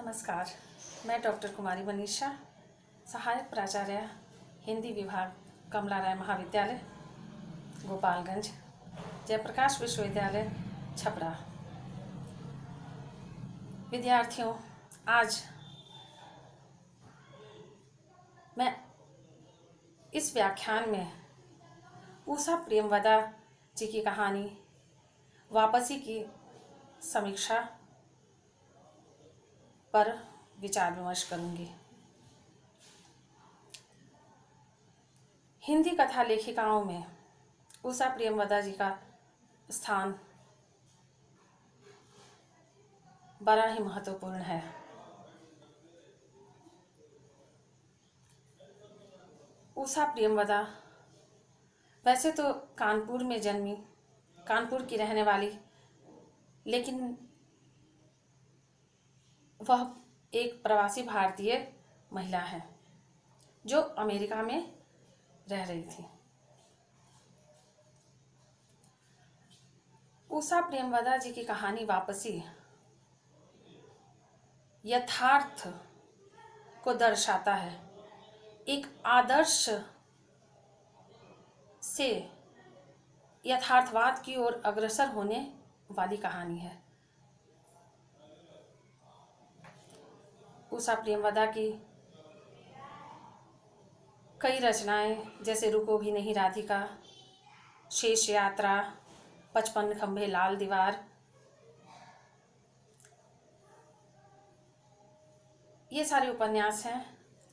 नमस्कार। मैं डॉक्टर कुमारी मनीषा, सहायक प्राचार्य, हिंदी विभाग, कमला राय महाविद्यालय, गोपालगंज, जयप्रकाश विश्वविद्यालय, छपरा। विद्यार्थियों, आज मैं इस व्याख्यान में उषा प्रेमवदा जी की कहानी वापसी की समीक्षा पर विचार विमर्श करूंगी। हिंदी कथा लेखिकाओं में उषा प्रेमवदा जी का स्थान बड़ा ही महत्वपूर्ण है। उषा प्रेमवदा वैसे तो कानपुर में जन्मी, कानपुर की रहने वाली, लेकिन वह एक प्रवासी भारतीय महिला है जो अमेरिका में रह रही थी। उषा प्रेमवदा जी की कहानी वापसी यथार्थ को दर्शाता है। एक आदर्श से यथार्थवाद की ओर अग्रसर होने वाली कहानी है। उषा प्रेमवदा की कई रचनाएं जैसे रुको भी नहीं राधिका, शेष यात्रा, 55 खंभे लाल दीवार, ये सारे उपन्यास हैं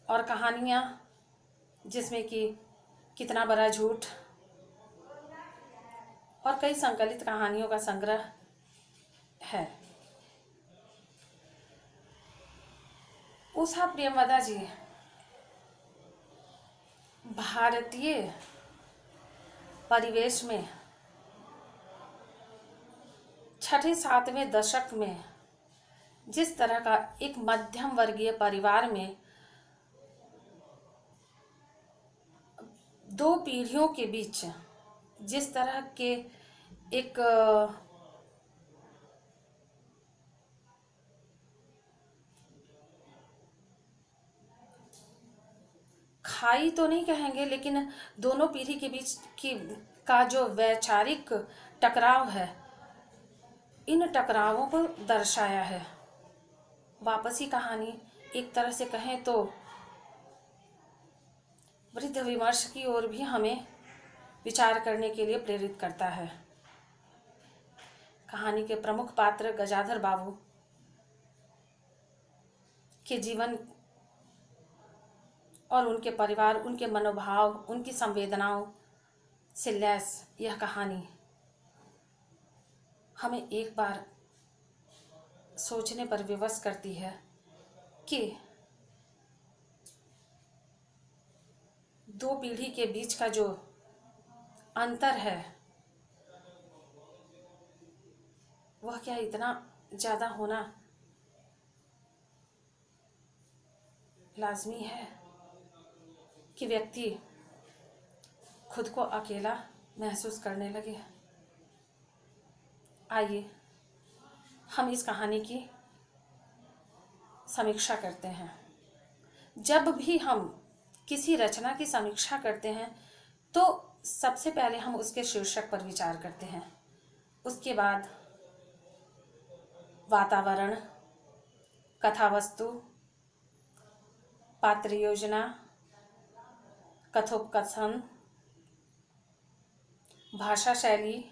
और कहानियाँ जिसमें कि कितना बड़ा झूठ और कई संकलित कहानियों का संग्रह है। उषा प्रेमवदा जी भारतीय परिवेश में छठे सातवें दशक में जिस तरह का एक मध्यम वर्गीय परिवार में दो पीढ़ियों के बीच जिस तरह के एक खाई तो नहीं कहेंगे, लेकिन दोनों पीढ़ी के बीच का जो वैचारिक टकराव है, इन टकरावों को दर्शाया है। वापसी कहानी एक तरह से कहें तो वृद्ध विमर्श की ओर भी हमें विचार करने के लिए प्रेरित करता है। कहानी के प्रमुख पात्र गजाधर बाबू के जीवन और उनके परिवार, उनके मनोभाव, उनकी संवेदनाओं से लैस यह कहानी हमें एक बार सोचने पर विवश करती है कि दो पीढ़ी के बीच का जो अंतर है वह क्या इतना ज़्यादा होना लाजमी है कि व्यक्ति खुद को अकेला महसूस करने लगे। आइए हम इस कहानी की समीक्षा करते हैं। जब भी हम किसी रचना की समीक्षा करते हैं तो सबसे पहले हम उसके शीर्षक पर विचार करते हैं, उसके बाद वातावरण, कथावस्तु, पात्र योजना, कथोपकथन, भाषा शैली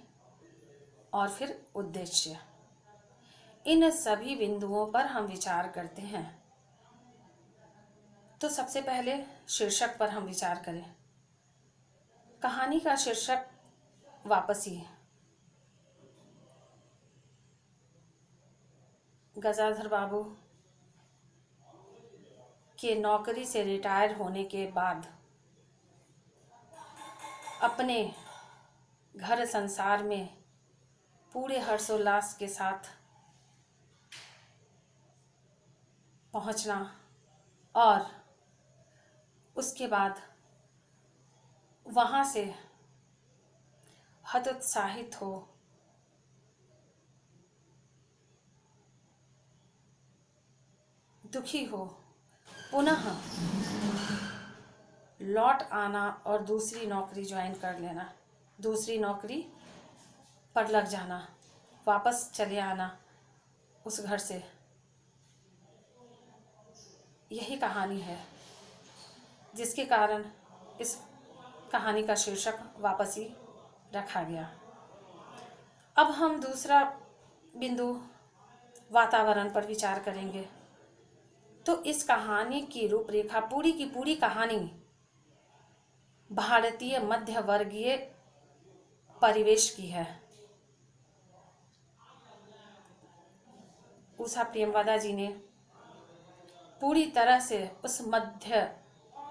और फिर उद्देश्य, इन सभी बिंदुओं पर हम विचार करते हैं। तो सबसे पहले शीर्षक पर हम विचार करें। कहानी का शीर्षक वापसी। गजाधर बाबू के नौकरी से रिटायर होने के बाद अपने घर संसार में पूरे हर्षोल्लास के साथ पहुंचना और उसके बाद वहाँ से हतोत्साहित हो दुखी हो, पुनः लौट आना और दूसरी नौकरी ज्वाइन कर लेना, दूसरी नौकरी पर लग जाना, वापस चले आना उस घर से। यही कहानी है जिसके कारण इस कहानी का शीर्षक वापसी रखा गया। अब हम दूसरा बिंदु वातावरण पर विचार करेंगे। तो इस कहानी की रूपरेखा, पूरी की पूरी कहानी भारतीय मध्य वर्गीय परिवेश की है। उषा प्रेमवदा जी ने पूरी तरह से उस मध्य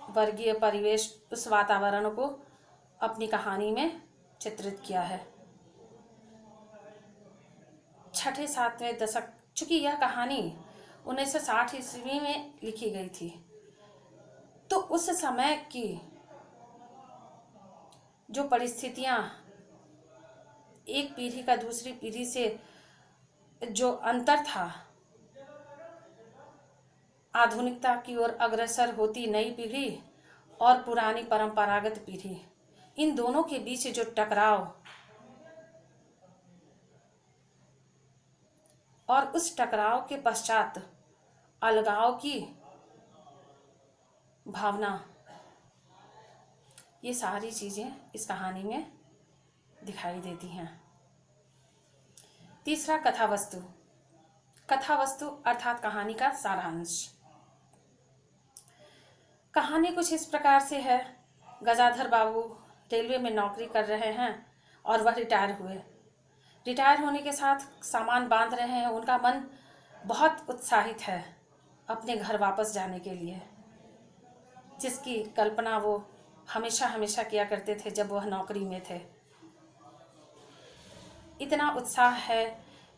वर्गीय परिवेश, उस वातावरण को अपनी कहानी में चित्रित किया है। छठे सातवें दशक, चूंकि यह कहानी 1960 ईस्वी में लिखी गई थी, तो उस समय की जो परिस्थितियां, एक पीढ़ी का दूसरी पीढ़ी से जो अंतर था, आधुनिकता की ओर अग्रसर होती नई पीढ़ी और पुरानी परंपरागत पीढ़ी, इन दोनों के बीच जो टकराव और उस टकराव के पश्चात अलगाव की भावना, ये सारी चीजें इस कहानी में दिखाई देती हैं। तीसरा, कथा वस्तु। कथा वस्तु अर्थात कहानी का सारांश। कहानी कुछ इस प्रकार से है। गजाधर बाबू रेलवे में नौकरी कर रहे हैं और वह रिटायर हुए। रिटायर होने के साथ सामान बांध रहे हैं। उनका मन बहुत उत्साहित है अपने घर वापस जाने के लिए, जिसकी कल्पना वो हमेशा हमेशा किया करते थे जब वह नौकरी में थे। इतना उत्साह है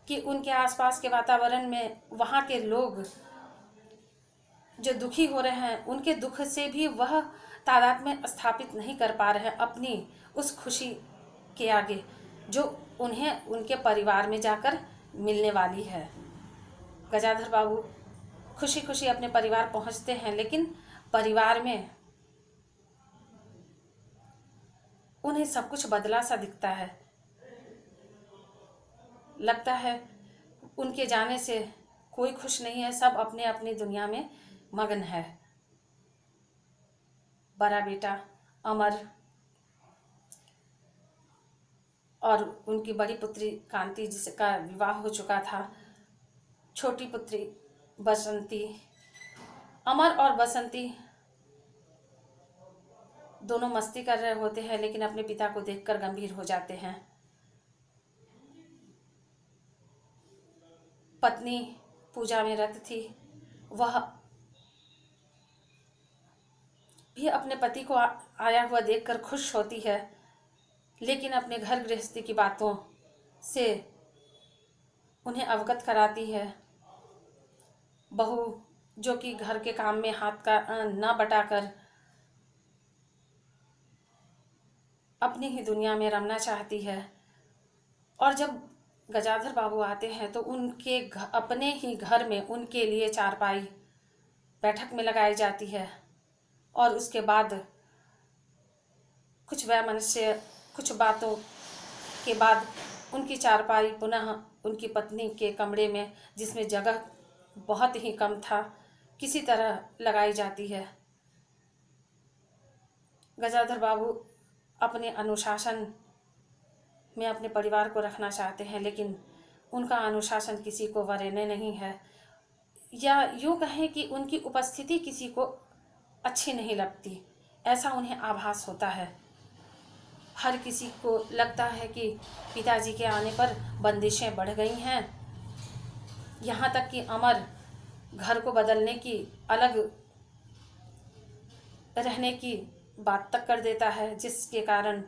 कि उनके आसपास के वातावरण में वहाँ के लोग जो दुखी हो रहे हैं, उनके दुख से भी वह तादाद में स्थापित नहीं कर पा रहे हैं अपनी उस खुशी के आगे जो उन्हें उनके परिवार में जाकर मिलने वाली है। गजाधर बाबू खुशी खुशी अपने परिवार पहुंचते हैं, लेकिन परिवार में उन्हें सब कुछ बदला सा दिखता है। लगता है उनके जाने से कोई खुश नहीं है, सब अपने अपनी दुनिया में मगन है। बड़ा बेटा अमर और उनकी बड़ी पुत्री कांति, जिसका विवाह हो चुका था, छोटी पुत्री बसंती, अमर और बसंती दोनों मस्ती कर रहे होते हैं, लेकिन अपने पिता को देखकर गंभीर हो जाते हैं। पत्नी पूजा में रत थी, वह भी अपने पति को आया हुआ देखकर खुश होती है, लेकिन अपने घर गृहस्थी की बातों से उन्हें अवगत कराती है। बहू जो कि घर के काम में हाथ का न बटाकर अपनी ही दुनिया में रमना चाहती है। और जब गजाधर बाबू आते हैं तो उनके अपने ही घर में उनके लिए चारपाई बैठक में लगाई जाती है, और उसके बाद कुछ वैमनस्य, कुछ बातों के बाद उनकी चारपाई पुनः उनकी पत्नी के कमरे में, जिसमें जगह बहुत ही कम था, किसी तरह लगाई जाती है। गजाधर बाबू अपने अनुशासन में अपने परिवार को रखना चाहते हैं, लेकिन उनका अनुशासन किसी को वरेण्य नहीं है, या यूँ कहें कि उनकी उपस्थिति किसी को अच्छी नहीं लगती, ऐसा उन्हें आभास होता है। हर किसी को लगता है कि पिताजी के आने पर बंदिशें बढ़ गई हैं, यहाँ तक कि अमर घर को बदलने की, अलग रहने की बात तक कर देता है, जिसके कारण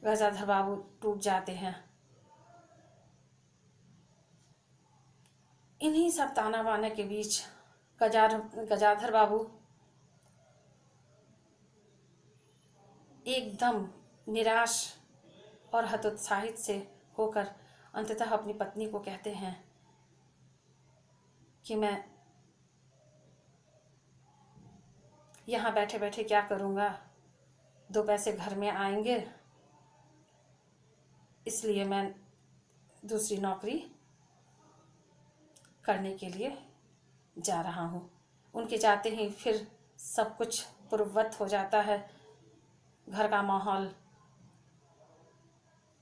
गजाधर बाबू टूट जाते हैं। इन्हीं सब ताना बाना के बीच गजाधर बाबू एकदम निराश और हतोत्साहित से होकर अंततः अपनी पत्नी को कहते हैं कि मैं यहाँ बैठे बैठे क्या करूँगा, 2 पैसे घर में आएंगे, इसलिए मैं दूसरी नौकरी करने के लिए जा रहा हूँ। उनके जाते ही फिर सब कुछ पूर्ववत हो जाता है, घर का माहौल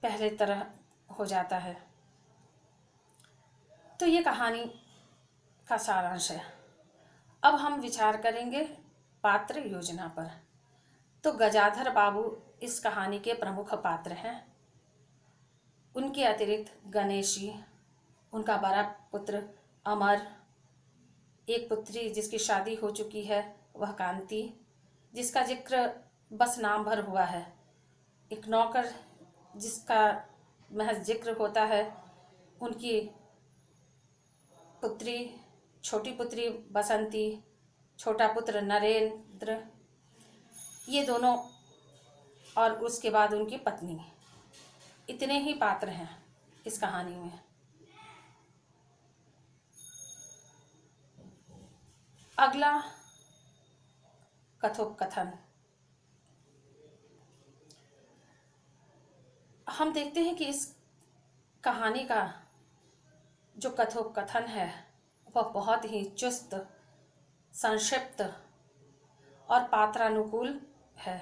पहले तरह हो जाता है। तो ये कहानी का सारांश है। अब हम विचार करेंगे पात्र योजना पर। तो गजाधर बाबू इस कहानी के प्रमुख पात्र हैं। उनके अतिरिक्त गणेशी, उनका बड़ा पुत्र अमर, एक पुत्री जिसकी शादी हो चुकी है वह कांति, जिसका जिक्र बस नाम भर हुआ है, एक नौकर जिसका महज जिक्र होता है, उनकी पुत्री, छोटी पुत्री बसंती, छोटा पुत्र नरेंद्र, ये दोनों, और उसके बाद उनकी पत्नी। इतने ही पात्र हैं इस कहानी में। अगला कथोपकथन हम देखते हैं कि इस कहानी का जो कथोपकथन है वह बहुत ही चुस्त, संक्षिप्त और पात्रानुकूल है,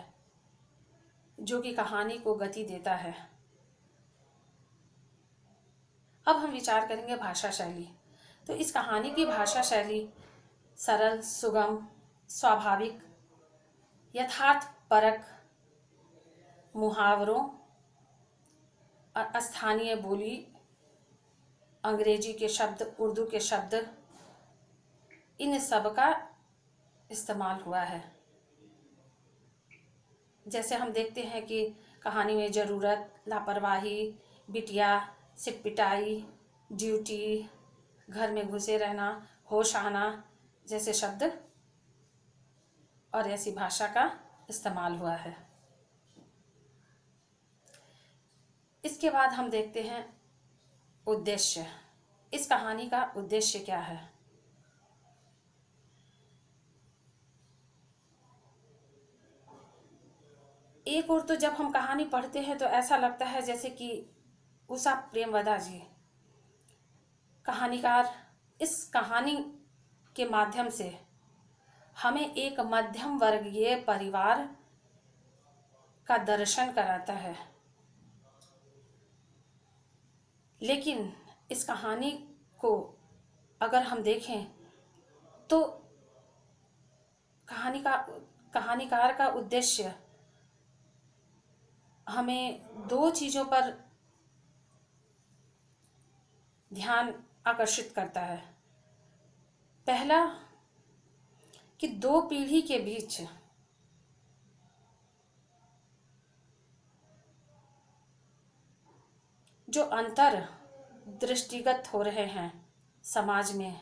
जो कि कहानी को गति देता है। अब हम विचार करेंगे भाषा शैली। तो इस कहानी की भाषा शैली सरल, सुगम, स्वाभाविक, यथार्थपरक, मुहावरों, स्थानीय बोली, अंग्रेजी के शब्द, उर्दू के शब्द, इन सब का इस्तेमाल हुआ है। जैसे हम देखते हैं कि कहानी में ज़रूरत, लापरवाही, बिटिया, सिटपिटाई, ड्यूटी, घर में घुसे रहना, होश आना जैसे शब्द और ऐसी भाषा का इस्तेमाल हुआ है। इसके बाद हम देखते हैं उद्देश्य। इस कहानी का उद्देश्य क्या है? एक और तो जब हम कहानी पढ़ते हैं तो ऐसा लगता है जैसे कि उषा प्रेमवदा जी कहानीकार इस कहानी के माध्यम से हमें एक मध्यम वर्गीय परिवार का दर्शन कराता है। लेकिन इस कहानी को अगर हम देखें तो कहानीकार का उद्देश्य हमें 2 चीज़ों पर ध्यान आकर्षित करता है। पहला कि 2 पीढ़ी के बीच जो अंतर दृष्टिगत हो रहे हैं समाज में,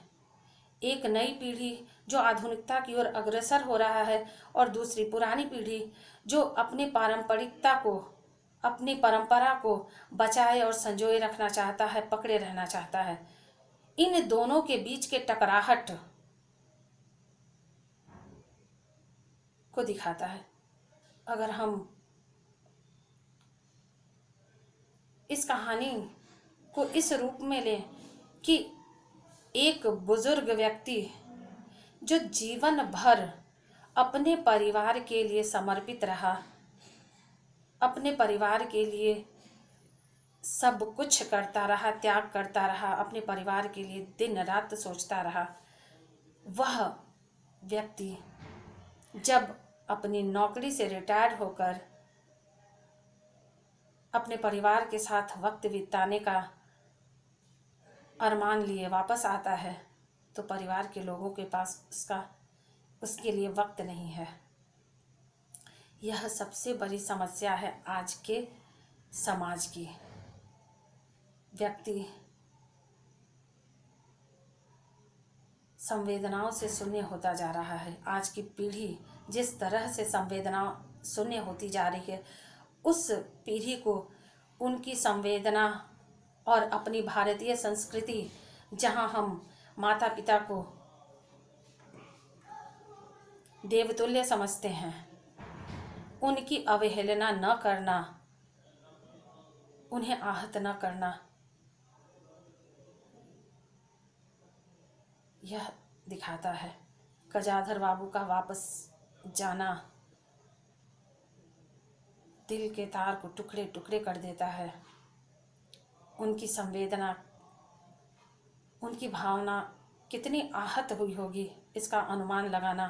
एक नई पीढ़ी जो आधुनिकता की ओर अग्रसर हो रहा है और दूसरी पुरानी पीढ़ी जो अपनी पारंपरिकता को, अपनी परंपरा को बचाए और संजोए रखना चाहता है, पकड़े रहना चाहता है। इन दोनों के बीच के टकराहट को दिखाता है। अगर हम इस कहानी को इस रूप में लें कि एक बुजुर्ग व्यक्ति जो जीवन भर अपने परिवार के लिए समर्पित रहा, अपने परिवार के लिए सब कुछ करता रहा, त्याग करता रहा, अपने परिवार के लिए दिन रात सोचता रहा, वह व्यक्ति जब अपनी नौकरी से रिटायर्ड होकर अपने परिवार के साथ वक्त बिताने का अरमान लिए वापस आता है तो परिवार के लोगों के पास उसके लिए वक्त नहीं है। यह सबसे बड़ी समस्या है आज के समाज की। व्यक्ति संवेदनाओं से शून्य होता जा रहा है। आज की पीढ़ी जिस तरह से संवेदना शून्य होती जा रही है, उस पीढ़ी को उनकी संवेदना और अपनी भारतीय संस्कृति, जहां हम माता पिता को देवतुल्य समझते हैं, उनकी अवहेलना न करना, उन्हें आहत न करना, यह दिखाता है। गजाधर बाबू का वापस जाना दिल के तार को टुकड़े टुकड़े कर देता है। उनकी संवेदना, उनकी भावना कितनी आहत हुई होगी, इसका अनुमान लगाना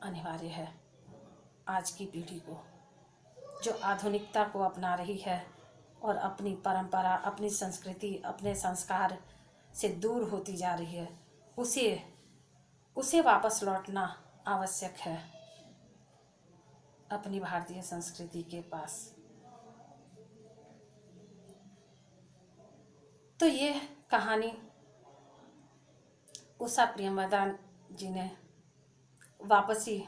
अनिवार्य है। आज की पीढ़ी को, जो आधुनिकता को अपना रही है और अपनी परंपरा, अपनी संस्कृति, अपने संस्कार से दूर होती जा रही है, उसे वापस लौटना आवश्यक है अपनी भारतीय संस्कृति के पास। तो ये कहानी उषा प्रियंवदा जी ने वापसी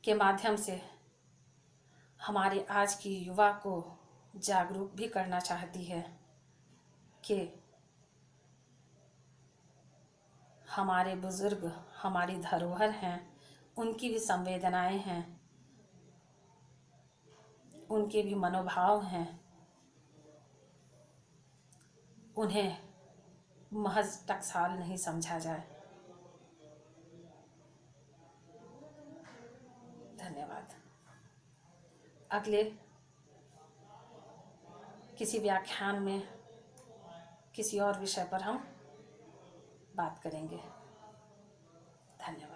के माध्यम से हमारे आज की युवा को जागरूक भी करना चाहती है कि हमारे बुजुर्ग हमारी धरोहर हैं, उनकी भी संवेदनाएं हैं, उनके भी मनोभाव हैं, उन्हें महज टकसाल नहीं समझा जाए। धन्यवाद। अगले किसी व्याख्यान में किसी और विषय पर हम बात करेंगे। धन्यवाद।